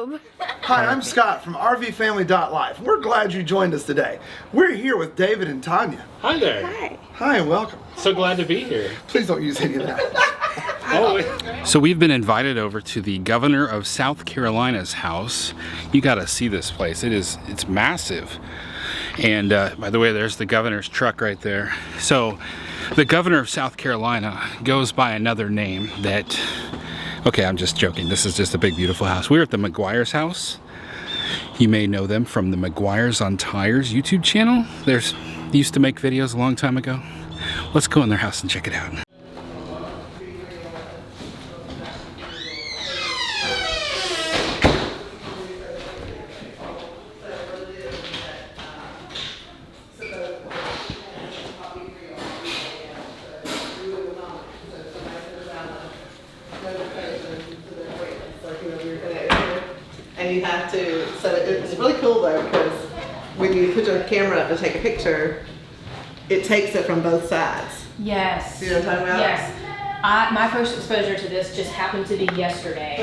globe. Hi, I'm Scott from RV Family.Life. We're glad you joined us today. We're here with David and Tanya. Hi there. Hi. Hi and welcome. So glad to be here. Please don't use any of that. So we've been invited over to the governor of South Carolina's house. You got to see this place. It's massive. And by the way, there's the governor's truck right there. So the governor of South Carolina goes by another name that, okay, I'm just joking. This is just a big, beautiful house. We're at the McGuire's house. You may know them from the McGuire's on Tires YouTube channel. They used to make videos a long time ago. Let's go in their house and check it out. And you have to, so it's really cool though, because when you put your camera up to take a picture, it takes it from both sides. Yes. You know what I'm talking about? Yes. My first exposure to this just happened to be yesterday.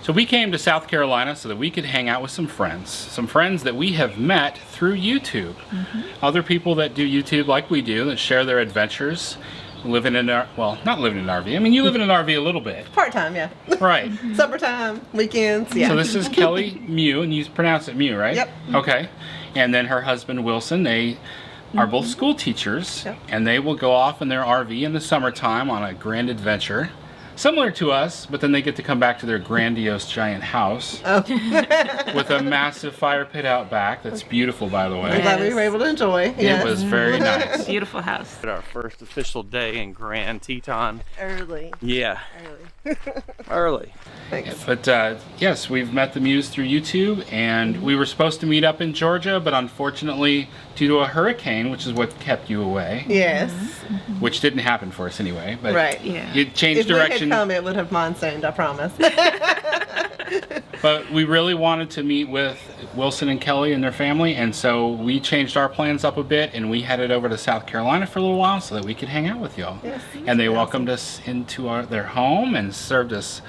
So we came to South Carolina so that we could hang out with some friends that we have met through YouTube. Other people that do YouTube like we do, that share their adventures, living in our, well, not living in an RV. I mean, you live in an RV a little bit. Part-time, yeah. Right. Summertime, weekends, yeah. So this is Kelly Mew, and you pronounce it Mew, right? Yep. Okay. And then her husband Wilson, they are both school teachers, Yep. and they will go off in their RV in the summertime on a grand adventure. Similar to us, but then they get to come back to their grandiose giant house with a massive fire pit out back. That's beautiful, by the way. I'm glad we were able to enjoy. It was very nice. Beautiful house. Our first official day in Grand Teton. Early. Yeah, Early. early. Thanks. But yes, we've met the Mews through YouTube, and we were supposed to meet up in Georgia, but unfortunately, due to a hurricane, which is what kept you away, Yes. which didn't happen for us anyway, but Right. Yeah. it changed If we direction. had come, it would have monsooned, I promise. But we really wanted to meet with Wilson and Kelly and their family, and so we changed our plans up a bit, and we headed over to South Carolina for a little while so that we could hang out with y'all. Yes. And they welcomed us into their home and served us.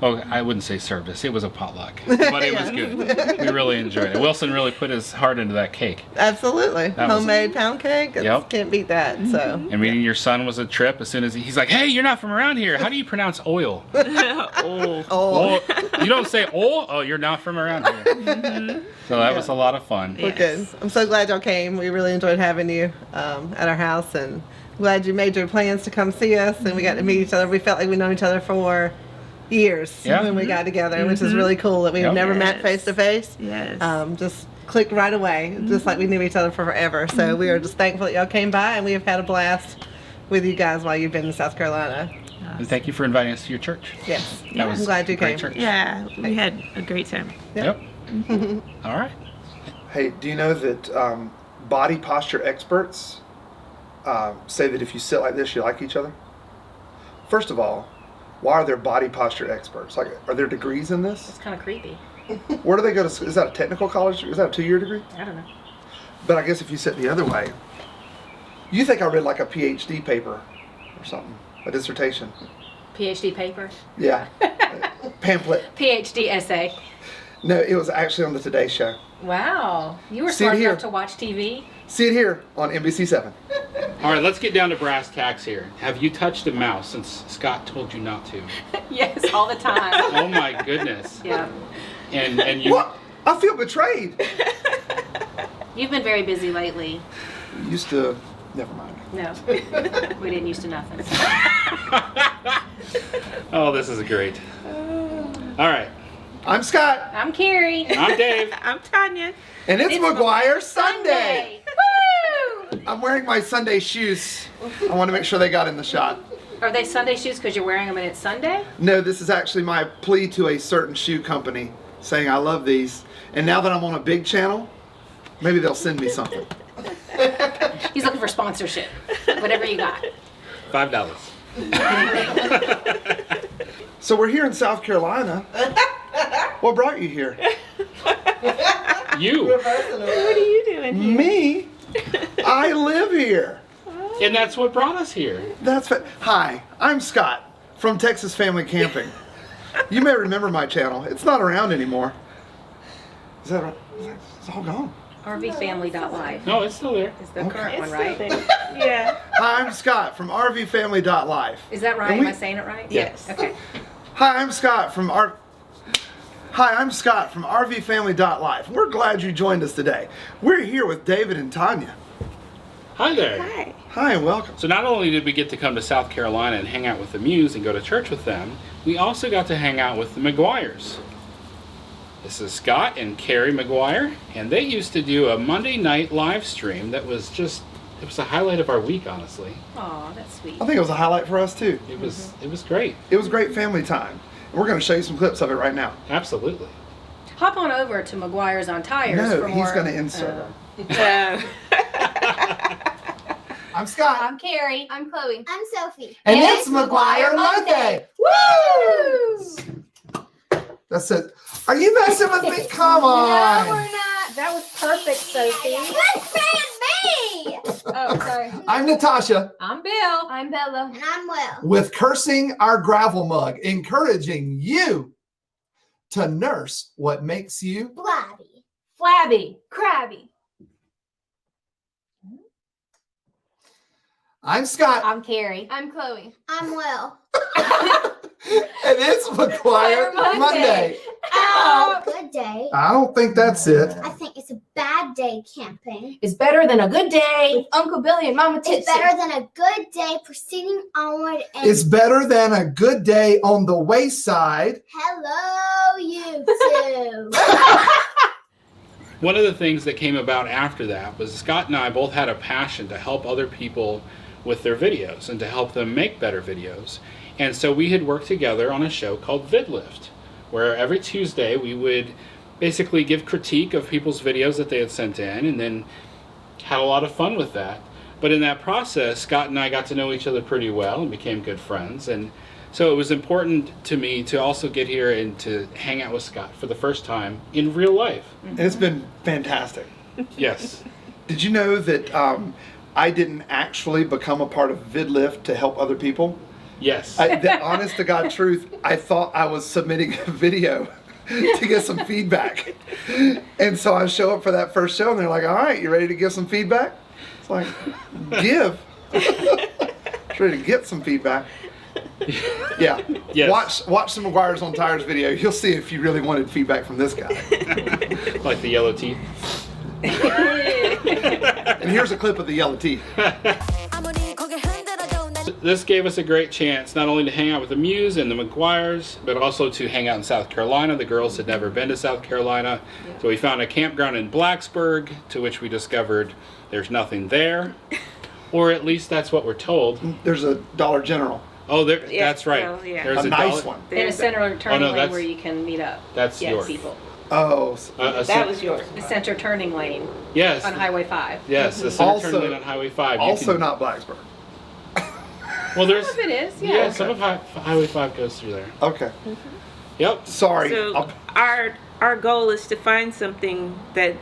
Well, I wouldn't say served us. It was a potluck, but it was good. We really enjoyed it. Wilson really put his heart into that cake. Absolutely. That was- Homemade pound cake. Yep. Can't beat that. So. And meeting your son was a trip. As soon as he's like, "Hey, you're not from around here. How do you pronounce oil?" Oh. Oh. You don't say oil? Oh, you're not from around here. So that was a lot of fun. We're good. I'm so glad y'all came. We really enjoyed having you at our house, and glad you made your plans to come see us, and we got to meet each other. We felt like we've known each other for years Yeah. when we got together, which is really cool that we've Yep. never met Yes. face to face. Yes. Just clicked right away, just like we knew each other for forever. So we are just thankful that y'all came by, and we have had a blast with you guys while you've been in South Carolina. And thank you for inviting us to your church. Yes. That was I'm glad you a great came. church. Yeah, we had a great time. Yep. All right. Hey, do you know that body posture experts say that if you sit like this, you like each other? First of all, why are there body posture experts? Like, are there degrees in this? It's kind of creepy. Where do they go to? Is that a technical college? Is that a 2-year degree? I don't know. But I guess if you sit the other way, you think I read like a PhD paper or something, a dissertation. PhD paper. Yeah, pamphlet. PhD essay. No, it was actually on the Today Show. Wow. You were See it smart here. enough to watch TV? See it here on NBC7. All right, let's get down to brass tacks here. Have you touched a mouse since Scott told you not to? Yes, all the time. Oh my goodness. Yeah. And you What? I feel betrayed. You've been very busy lately. Used to, never mind. No. We didn't used to nothing. Oh, this is great. All right. I'm Scott, I'm Carrie. I'm Dave. I'm Tanya. and it's It's McGuire Sunday. Woo! I'm wearing my Sunday shoes. I want to make sure they got in the shot. Are they Sunday shoes because you're wearing them and it's Sunday? No, this is actually my plea to a certain shoe company saying I love these. And now that I'm on a big channel, maybe they'll send me something. He's looking for sponsorship. Whatever you got. $5. So we're here in South Carolina. What brought you here? You. What are you doing here? Me? I live here. And that's what brought us here. Hi, I'm Scott from Texas Family Camping. You may remember my channel. It's not around anymore. Is that right? It's all gone. RV Family.Life No, it's still there. is the Okay. current one, It's right? still there. Yeah. Hi, I'm Scott from RV Family.Life. Is that right? And Am we- I saying it right? Yes. Okay. Hi, I'm Scott from RV Family.Life. We're glad you joined us today. We're here with David and Tanya. Hi there. Hi. Hi and welcome. So not only did we get to come to South Carolina and hang out with the Muse and go to church with them, we also got to hang out with the McGuires. This is Scott and Carrie McGuire, and they used to do a Monday night live stream that was just, it was a highlight of our week, honestly. Aw, that's sweet. I think it was a highlight for us too. It was great. It was great family time. And we're going to show you some clips of it right now. Absolutely. Hop on over to McGuire's on Tires No, for he's more. going to insert them. Um, I'm Scott. I'm Carrie. I'm Chloe. I'm Sophie. And it's McGuire Monday. Woo! That's it. Are you messing with me? Come No, on. we're not. That was perfect, Sophie. Quit saying me! Oh, sorry. I'm Natasha I'm Bill. I'm Bella. And I'm Will. with Cursing Our Gravel Mug, encouraging you to nurse what makes you. Blobby. Flabby. Crabby. I'm Scott. I'm Carrie. I'm Chloe. I'm Will. And it's McGuire Monday. Good day. I don't think that's it. I think it's a bad day camping. It's better than a good day with Uncle Billy and Mama Titsy. It's better than a good day proceeding onward and It's better than a good day on the wayside. hello, you two. One of the things that came about after that was Scott and I both had a passion to help other people with their videos and to help them make better videos. And so we had worked together on a show called VidLift, where every Tuesday we would basically give critique of people's videos that they had sent in and then had a lot of fun with that. But in that process, Scott and I got to know each other pretty well and became good friends. And so it was important to me to also get here and to hang out with Scott for the first time in real life. And it's been fantastic. Yes. Did you know that I didn't actually become a part of VidLift to help other people? Yes. The honest to God truth, I thought I was submitting a video to get some feedback. And so I show up for that first show and they're like, all right, you ready to give some feedback? It's like, give. It's ready to get some feedback. Yeah. Yes. Watch some McGuire's on Tires video. You'll see if you really wanted feedback from this guy. Like the yellow teeth. And here's a clip of the yellow teeth. This gave us a great chance not only to hang out with the Muse and the McGuires, but also to hang out in South Carolina. The girls had never been to South Carolina. So we found a campground in Blacksburg, to which we discovered there's nothing there. Or at least that's what we're told. There's a Dollar General. Oh, there, Yeah, that's right. well, yeah. There's A nice dollar- one. In a center turning no, lane that's- where you can meet up. That's yours. people. Oh, That was yours. The center turning lane Yes. on Highway 5. Yes, the center Also- turn lane on Highway 5. You also can- not Blacksburg. Well, there's. Some of it is, yeah. Yeah, some of Highway 5 goes through there. Okay. Yep. Sorry. So our goal is to find something that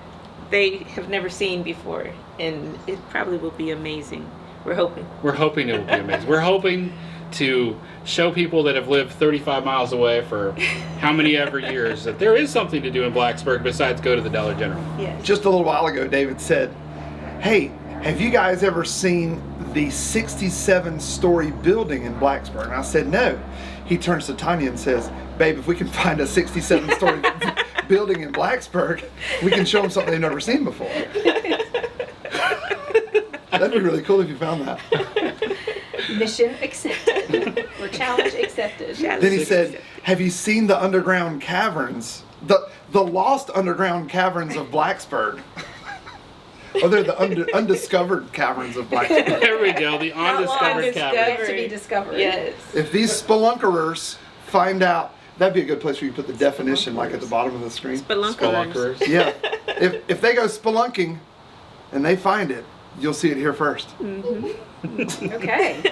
they have never seen before, and it probably will be amazing. We're hoping. We're hoping it will be amazing. We're hoping to show people that have lived 35 miles away for how many ever years that there is something to do in Blacksburg besides go to the Dollar General. Yes. Just a little while ago, David said, hey, have you guys ever seen the 67-story building in Blacksburg? And I said, no. He turns to Tanya and says, babe, if we can find a 67-story building in Blacksburg, we can show them something they've never seen before. That'd be really cool if you found that. Mission accepted. Or challenge accepted. Then he said, have you seen the underground caverns? The lost underground caverns of Blacksburg. Or they're the undiscovered caverns of Blacksburg. There we go, the undiscovered cavern. Yet to be discovered. Yes. If these spelunkerers find out, that'd be a good place where you put the definition like at the bottom of the screen. Spelunkerers. Spelunkerers. Yeah. If they go spelunking and they find it, you'll see it here first. Okay.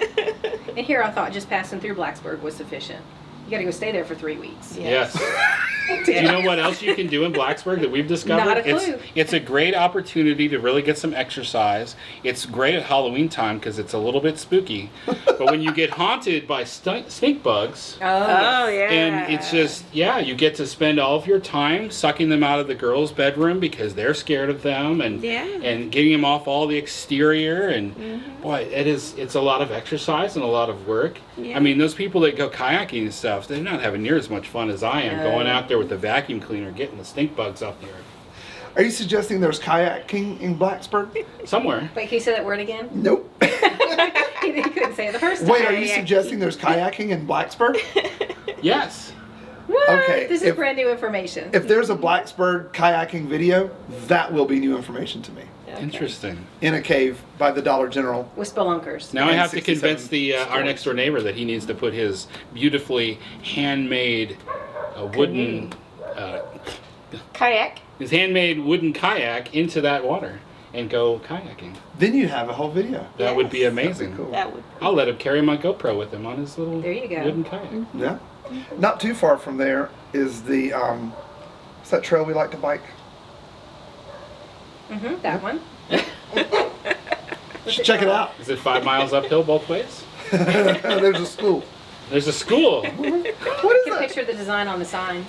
And here I thought just passing through Blacksburg was sufficient. You got to go stay there for 3 weeks. Yes. Do you know what else you can do in Blacksburg that we've discovered? Not a clue. It's a great opportunity to really get some exercise. It's great at Halloween time because it's a little bit spooky. But when you get haunted by stink bugs, Oh yeah. and it's just, yeah, you get to spend all of your time sucking them out of the girls' bedroom because they're scared of them, and and getting them off all the exterior, and boy, it's a lot of exercise and a lot of work. Yeah. I mean, those people that go kayaking and stuff, they're not having near as much fun as I am going out there with the vacuum cleaner getting the stink bugs off the earth. Are you suggesting there's kayaking in Blacksburg? Somewhere. Wait, can you say that word again? Nope. You couldn't say it the first time. Wait, are you suggesting there's kayaking in Blacksburg? Yes. What? Okay, This is if- brand new information. If there's a Blacksburg kayaking video, that will be new information to me. Interesting. In a cave by the Dollar General. With spelunkers. Now I And have to 67 convince the our next door neighbor that he needs to put his beautifully handmade wooden Kayak. his handmade wooden kayak into that water and go kayaking. Then you have a whole video. That would be Yes. amazing. Cool. That would. I'll let him carry my GoPro with him on his little There you go. wooden kayak. Yeah. Not too far from there is the what's that trail we like to bike? That one. You should check it out. Is it 5 miles uphill both ways? There's a school. There's a school. What is You can that? picture the design on the signs.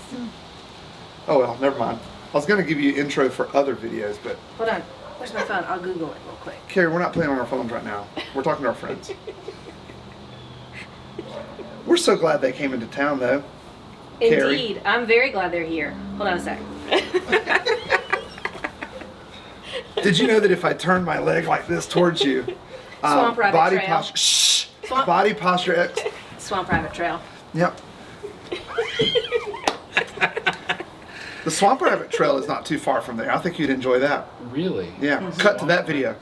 Oh well, never mind. I was going to give you an intro for other videos, but Hold on. Where's my phone? I'll Google it real quick. Carrie, we're not playing on our phones right now. We're talking to our friends. We're so glad they came into town, though. Carrie. Indeed. I'm very glad they're here. Hold on a sec. Did you know that if I turn my leg like this towards you, Swamp rabbit body trail. posture, shh, Swamp- body posture, Swamp Rabbit Trail. yep. The Swamp Rabbit Trail is not too far from there. I think you'd enjoy that. Really? Yeah, cut to that video.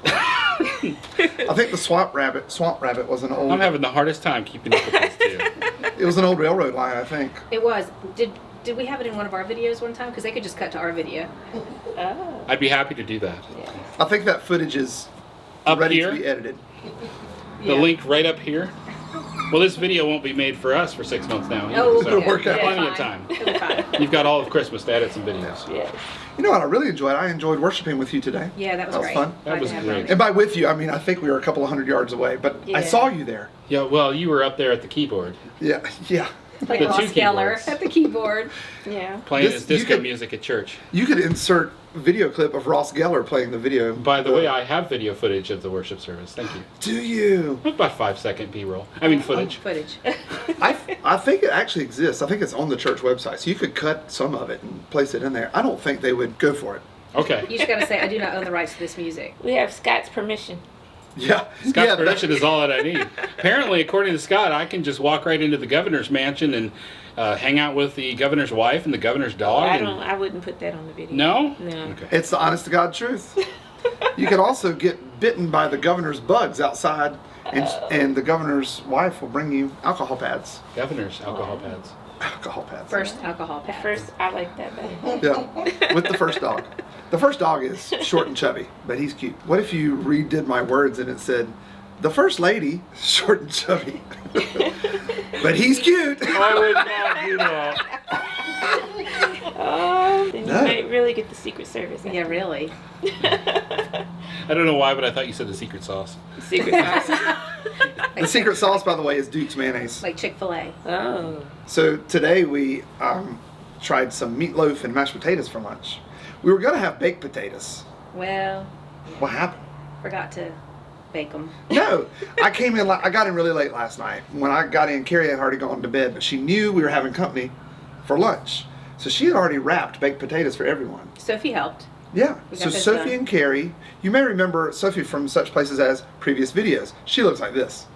I think the Swamp Rabbit was an old. I'm having the hardest time keeping up with this too. It was an old railroad line, I think. It was. Did we have it in one of our videos one time? Because they could just cut to our video. Oh. I'd be happy to do that. I think that footage is Up ready here? to be edited. The link right up here. Well, this video won't be made for us for 6 months now. either, Oh, so It'll work out. plenty of time. It'll be fine. You've got all of Christmas to edit some videos. Yes. You know what I really enjoyed? I enjoyed worshiping with you today. Yeah, that was great. fun. That was Glad to have great. you. And by with you, I mean I think we were a couple of 100 yards away, but I Yeah. saw you there. Yeah, well, you were up there at the keyboard Yeah, yeah. Like The Ross two Geller keyboards. at the keyboard. Yeah. playing This- his you disco could- music at church. You could insert video clip of Ross Geller playing the video. By the way, I have video footage of the worship service. Thank you. Do you? About 5-second B-roll. I mean footage. Footage. I think it actually exists. I think it's on the church website, so you could cut some of it and place it in there. I don't think they would go for it. Okay. You just gotta say, I do not own the rights to this music. We have Scott's permission. Yeah, Scott's yeah, permission is all that I need. Apparently, according to Scott, I can just walk right into the governor's mansion and hang out with the governor's wife and the governor's dog. I wouldn't put that on the video. No? No. Okay. It's the honest to God truth. You could also get bitten by the governor's bugs outside, and the governor's wife will bring you alcohol pads. Governor's alcohol pads. Alcohol pads. First alcohol pad. First, I like that better. Yeah, with the first dog. The first dog is short and chubby, but he's cute. What if you redid my words and it said, the first lady, short and chubby, but he's cute. I would not do that. Oh, then No. you might really get the Secret Service. Yeah, really. I don't know why, but I thought you said the secret sauce. Secret Service. The secret sauce, by the way, is Duke's mayonnaise. Like Chick-fil-A. Oh. So today we tried some meatloaf and mashed potatoes for lunch. We were gonna have baked potatoes. Well, What happened? forgot to bake them. No, I came in. I got in really late last night. When I got in, Carrie had already gone to bed, but she knew we were having company for lunch, so she had already wrapped baked potatoes for everyone. Sophie helped. Yeah. We So got this Sophie done. and Carrie, you may remember Sophie from such places as previous videos. She looks like this.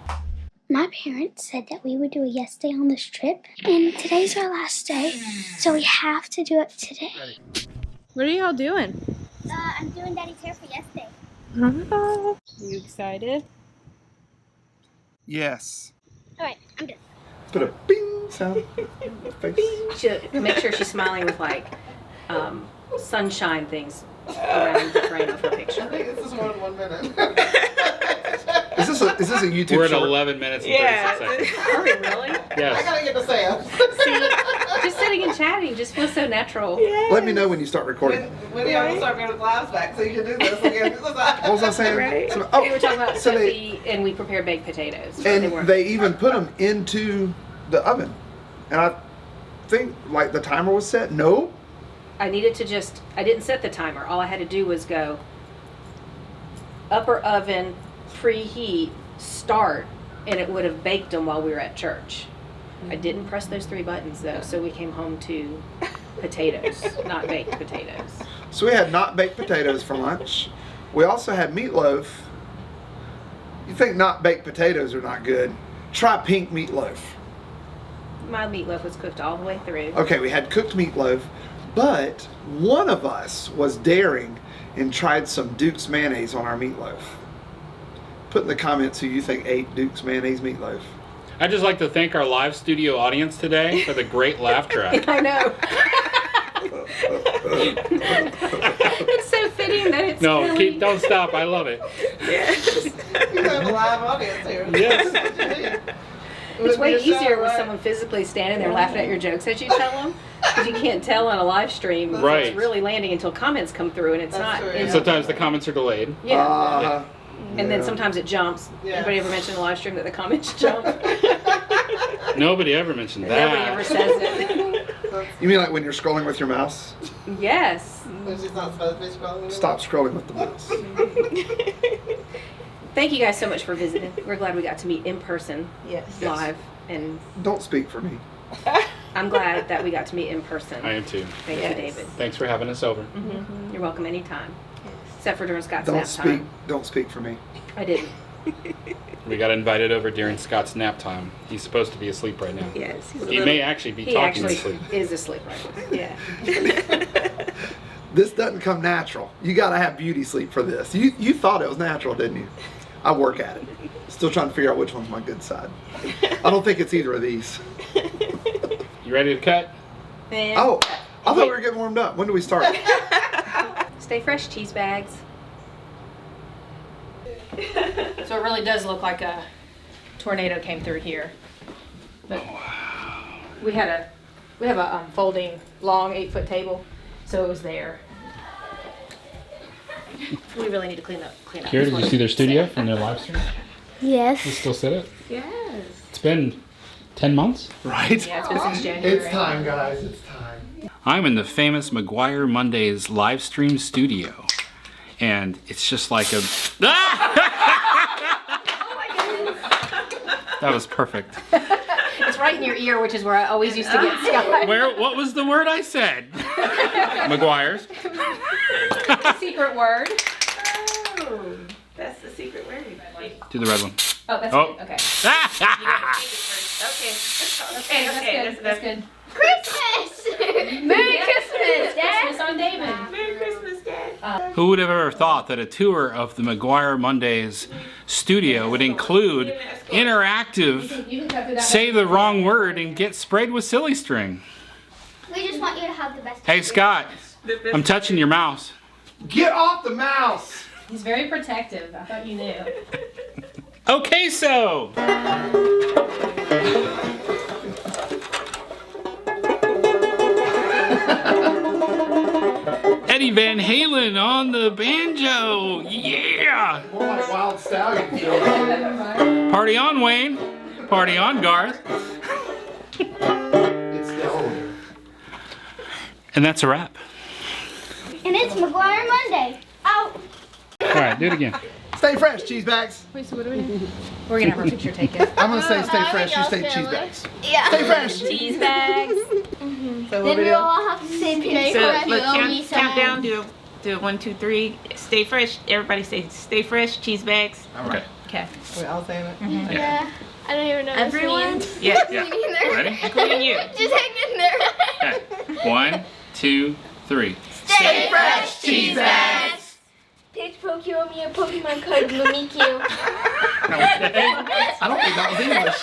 My parents said that we would do a yes day on this trip, and today's our last day, so we have to do it today. What are y'all doing? I'm doing Daddy's hair for yes day. You excited? Yes. Alright, I'm done. Put a bing sound in the face. Should make sure she's smiling with like sunshine things around the frame of her picture. This is more than 1 minute. Is this a YouTube We're at short? Yeah. 11 minutes and 36 seconds. Are we really? Yes. get to say it. See, chit-chatting and chatting just feels so natural. Let me know when you start recording. When do y'all start bringing the lives back so you can do this again? What was I saying? Right. So, We were talking about so Sophie, and we prepared baked potatoes. and they even put them into the oven. And I think like the timer was set. No. I needed to I didn't set the timer. All I had to do was go upper oven, preheat, start, and it would have baked them while we were at church. I didn't press those 3 buttons though, so we came home to potatoes, not baked potatoes. So we had not baked potatoes for lunch. We also had meatloaf. You think not baked potatoes are not good? Try pink meatloaf. My meatloaf was cooked all the way through. Okay, we had cooked meatloaf, but one of us was daring and tried some Duke's mayonnaise on our meatloaf. Put in the comments who you think ate Duke's mayonnaise meatloaf. I'd just like to thank our live studio audience today for the great laugh track. I know. It's so fitting that it's No, really... don't stop. I love it. Yes. You have a live audience here. Yes. It's way easier with someone physically standing there laughing at your jokes as you tell them, because you can't tell on a live stream if Right. it's really landing until comments come through, and it's That's not. true, you yeah. know. Sometimes the comments are delayed. Yeah. And then yeah. sometimes it jumps. Yeah. Anybody ever mention in a live stream that the comments jump? Nobody ever mentioned that. Nobody ever says it. You mean like when you're scrolling with your mouse? Yes. She's not supposed to be scrolling anymore. Stop scrolling with the mouse. Thank you guys so much for visiting. We're glad we got to meet in person, Yes. live, and Don't speak for me. I'm glad that we got to meet in person. I am too. Thank you, David. Thanks for having us over. You're welcome anytime. Except for during Scott's Don't nap speak. time. Don't speak for me. I didn't. We got invited over during Scott's nap time. He's supposed to be asleep right now. Yes. He's a He little- may actually be He talking actually asleep. is asleep right now. Yeah. This doesn't come natural. You gotta have beauty sleep for this. You thought it was natural, didn't you? I work at it. Still trying to figure out which one's my good side. I don't think it's either of these. You ready to cut? And Oh, I thought we were getting warmed up. When do we start? Stay fresh, cheese bags. So it really does look like a tornado came through here. But we have a folding long 8-foot table, so it was there. We really need to clean up. Kira, did you see their studio from their live stream? You Yes. still sit it? Yes. It's been 10 months. Right? Yeah, it's been since January. It's time, guys. It's time. I'm in the famous McGuire Mondays live stream studio. And it's just like a... That was perfect. It's right in your ear, which is where I always used to get Scott. What was the word I said? McGuire's. Secret word. Oh, that's the secret word. Do the red one. Oh, that's Oh. good. Okay. Okay. Okay. That's good. Christmas! Merry Christmas, Dad! Christmas on David. Merry Christmas, Dad. Who would have ever thought that a tour of the McGuire Mondays studio would include interactive, You can cut through that. say the wrong word, and get sprayed with silly string? We just want you to have the best Hey, Scott, I'm touching your mouse. Get off the mouse! He's very protective. I thought you knew. Okay, so. Eddie Van Halen on the banjo. Yeah. More like Wild Stallion. Party on, Wayne. Party on, Garth. It's the older. And that's a wrap. And it's McGuire Monday. Out! All right, do it again. Stay fresh, cheese bags. Wait, so what do we do? We're gonna have our picture taken. I'm gonna say stay fresh, you say cheese bags. Yeah. Stay fresh! Cheese bags. So Then we we all have to say Merry So Christmas. let's count down. Do 1, 2, 3. Stay fresh. Everybody say stay fresh. Cheese bags. Okay. Okay. We all saying it? Yeah. I don't even know what Everyone? this means. Yeah. Yeah. Me neither. Ready? Including you. Just hang in there. Okay. 1, 2, 3. Stay fresh, cheese bags. Pitch Pokemon me a Pokemon card, Mimikyu. I don't think that was English.